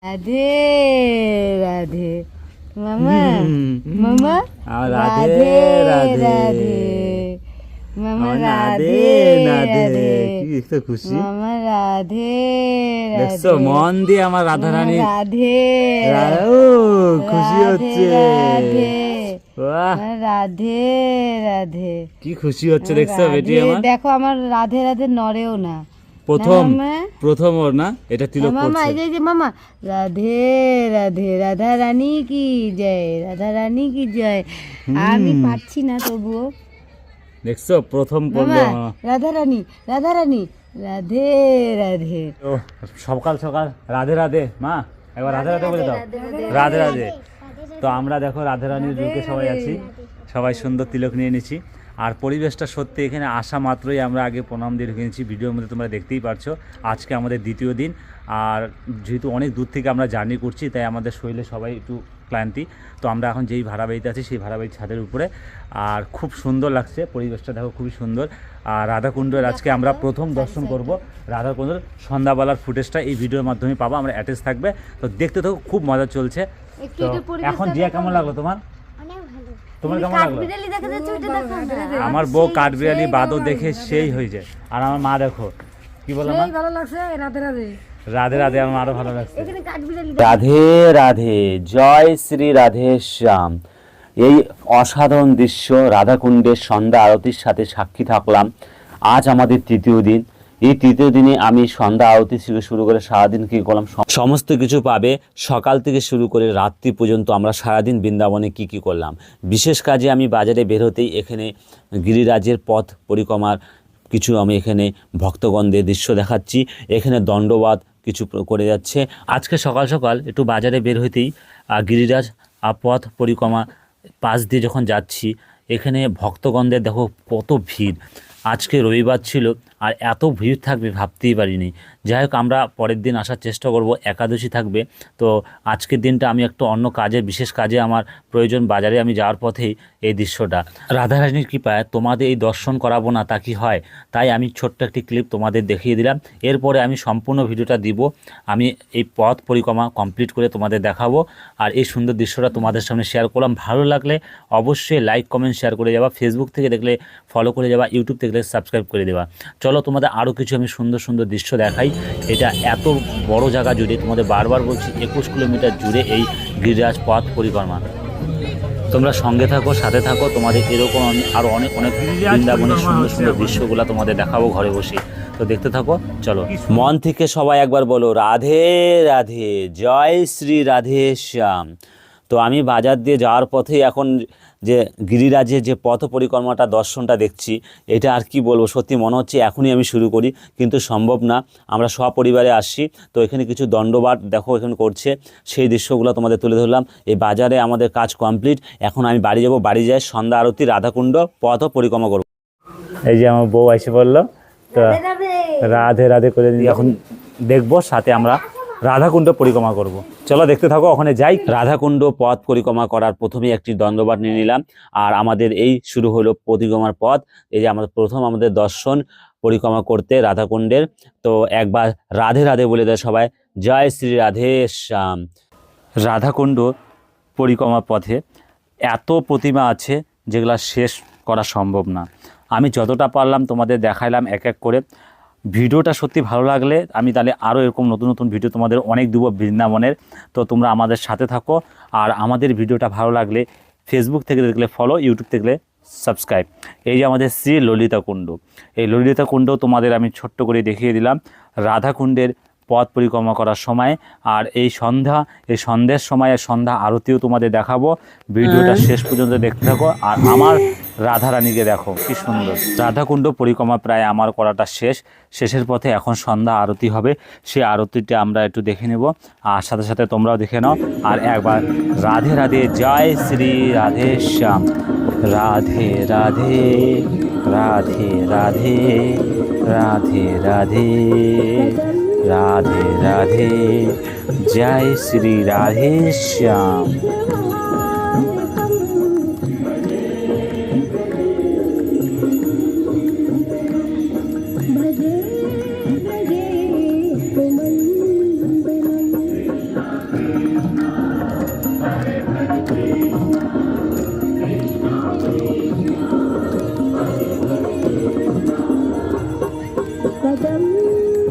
রাধে রাধে মামা মামা রাধে রাধে মামা রাধে রাধে রাধে রাধে কি তো খুশি মামা রাধে দেখছো রাধে মন দিয়ে আমার রাধা রানী রাধে ও খুশি হচ্ছে রাধে বাহ রাধে রাধে কি খুশি হচ্ছে দেখছো বেটি রাধে, আমার দেখো আমার রাধে রাধে নড়েও না প্রথম মামা? প্রথম ওর না এটা তিলক মামা করছে এই যে মামা রাধে রাধে রাধা রানী কি জয় রাধা রানী কি জয় আমি পারছি না তবুও দেখছো প্রথম মামা পড়লো রাধা রানী রাধে রাধে ও সকাল সকাল রাধে রাধে মা একবার রাধে রাধে বলে দাও রাধে রাধে তো আমরা দেখো রাধে রানীর রূপে সবাই আছি সবাই সুন্দর তিলক নিয়ে নিয়েছি আর পরিবেশটা সত্যি এখানে আসা মাত্রই আমরা আগে প্রণাম দিয়ে ঢুকে নিয়েছি ভিডিওর মধ্যে তোমরা দেখতেই পারছো আজকে আমাদের দ্বিতীয় দিন আর যেহেতু অনেক দূর থেকে আমরা জার্নি করছি তাই আমাদের শরীরে সবাই একটু ক্লান্তি তো আমরা এখন যেই ভাড়া বাড়িতে আছি সেই ভাড়া বাড়ির ছাদের উপরে আর খুব সুন্দর লাগছে পরিবেশটা দেখো খুবই সুন্দর আর রাধাকুণ্ডের আজকে আমরা প্রথম দর্শন করব রাধাকুণ্ডের সন্ধ্যাবেলার ফুটেজটা এই ভিডিওর মাধ্যমে পাবো আমরা অ্যাটাচ থাকবে তো দেখতে থাকো খুব মজা চলছে তো এখন জিয়া কেমন লাগলো তোমার তোমার কেমন লাগলো আমার বউ কাঠবিড়ালি বাদও দেখে সেই হয়ে যায় আর আমার মা দেখো কি বললাম ভালো লাগছে রাধে রাধে রাধে রাধে আমার আরো ভালো লাগছে এখানে কাঠবিড়ালি রাধে রাধে জয় শ্রী রাধে শ্যাম এই অসাধারণ দৃশ্য রাধাকুণ্ডের সন্ধ্যা আরতির সাথে সাক্ষী থাকলাম আজ আমাদের তৃতীয় দিন এই তৃতীয় দিনে আমি সন্ধ্যা আরতি থেকে শুরু করে সারাদিন কী করলাম সমস্ত কিছু পাবে সকাল থেকে শুরু করে রাত্রি পর্যন্ত আমরা সারাদিন বৃন্দাবনে কি করলাম বিশেষ কাজে আমি বাজারে বের হতেই এখানে গিরিরাজের পথ পরিক্রমার কিছু আমি এখানে ভক্তগণদের দৃশ্য দেখাচ্ছি এখানে দণ্ডবাদ কিছু করে যাচ্ছে আজকে সকাল সকাল একটু বাজারে বের হইতেই গিরিরাজ পথ পরিক্রমা পাশ দিয়ে যখন যাচ্ছি এখানে ভক্তগণদের দেখো কত ভিড় আজকে রবিবার ছিল আর এত ভিড় থাকবে ভাবতেই পারিনি যাই হোক আমরা পরের দিন আসার চেষ্টা করব একাদশী থাকবে তো আজকের দিনটা আমি একটু অন্য কাজে বিশেষ কাজে আমার প্রয়োজন বাজারে আমি যাওয়ার পথেই এই দৃশ্যটা রাধারানীর কৃপায় তোমাদের এই দর্শন করাবো না তা কি হয় তাই আমি ছোট্ট একটি ক্লিপ তোমাদের দেখিয়ে দিলাম এরপরে আমি সম্পূর্ণ ভিডিওটা দিব আমি এই পথ পরিক্রমা কমপ্লিট করে তোমাদের দেখাবো আর এই সুন্দর দৃশ্যটা তোমাদের সামনে শেয়ার করলাম ভালো লাগলে অবশ্যই লাইক কমেন্ট শেয়ার করে যাবা ফেসবুক থেকে দেখলে ফলো করে যাবা ইউটিউব থেকে দেখলে সাবস্ক্রাইব করে দেবা চলো তোমাদের আরও কিছু আমি সুন্দর সুন্দর দৃশ্য দেখাই এটা এত বড় জায়গা জুড়ে তোমাদের বারবার বলছি 21 কিলোমিটার জুড়ে এই গিরিরাজ পথ পরিক্রমা তোমরা সঙ্গে থাকো সাথে থাকো তোমাদের এরকম আরও অনেক অনেক বৃন্দাবনের সুন্দর সুন্দর দৃশ্যগুলো তোমাদের দেখাবো ঘরে বসে তো দেখতে থাকো চলো মন থেকে সবাই একবার বলো রাধে রাধে জয় শ্রী রাধে শ্যাম তো আমি বাজার দিয়ে যাওয়ার পথে এখন যে গিরিরাজের যে পথ পরিক্রমাটা দর্শনটা দেখছি এটা আর কি বলবো সত্যি মনে হচ্ছে এখনই আমি শুরু করি কিন্তু সম্ভব না আমরা সপরিবারে আসছি তো এখানে কিছু দণ্ডবাট দেখো এখানে করছে সেই দৃশ্যগুলো তোমাদের তুলে ধরলাম এই বাজারে আমাদের কাজ কমপ্লিট এখন আমি বাড়ি যাব বাড়ি যাই সন্ধ্যা আরতি রাধাকুণ্ড পথ পরিক্রমা করব এই যে আমার বউ এসে বললো তো রাধে রাধে করে এখন দেখবো সাথে আমরা রাধাকুণ্ড পরিক্রমা করব চলো দেখতে থাকো ওখানে যাই রাধাকুণ্ড পথ পরিক্রমা করার প্রথমে একটি দণ্ডবাট নিয়ে নিলাম আর আমাদের এই শুরু হলো পরিক্রমার পথ এই যে আমাদের প্রথম আমাদের দর্শন পরিক্রমা করতে রাধাকুণ্ডের তো একবার রাধে রাধে বলে দেয় সবাই জয় শ্রী রাধে শ্যাম রাধাকুণ্ড পরিক্রমা পথে এত প্রতিমা আছে যেগুলো শেষ করা সম্ভব না আমি যতটা পারলাম তোমাদের দেখাইলাম এক এক করে ভিডিওটা সত্যি ভালো লাগলে আমি তাহলে আরও এরকম নতুন নতুন ভিডিও তোমাদের অনেক দেবো বৃন্দাবনের তো তোমরা আমাদের সাথে থাকো আর আমাদের ভিডিওটা ভালো লাগলে ফেসবুক থেকে দেখলে ফলো ইউটিউব থেকে সাবস্ক্রাইব এই যে আমাদের শ্রী ললিতা কুণ্ড এই ললিতা কুণ্ড তোমাদের আমি ছোট্ট করে দেখিয়ে দিলাম রাধাকুণ্ডের পথ পরিক্রমা করার সময় আর এই সন্ধ্যের সময় সন্ধ্যা আরতিও তোমাদের দেখাবো ভিডিওটা শেষ পর্যন্ত দেখতে থাকো আর আমার রাধারানীকে দেখো কি সুন্দর রাধাকুণ্ড পরিক্রমা প্রায় আমার করাটা শেষের পথে এখন সন্ধ্যা আরতি হবে সেই আরতিটা আমরা একটু দেখে নেব আর সাথে সাথে তোমরাও দেখে নাও আর একবার রাধে রাধে জয় শ্রী রাধে শ্যাম রাধে রাধে রাধে রাধে রাধে রাধে রাধে রাধে জয় শ্রী রাধে শ্যাম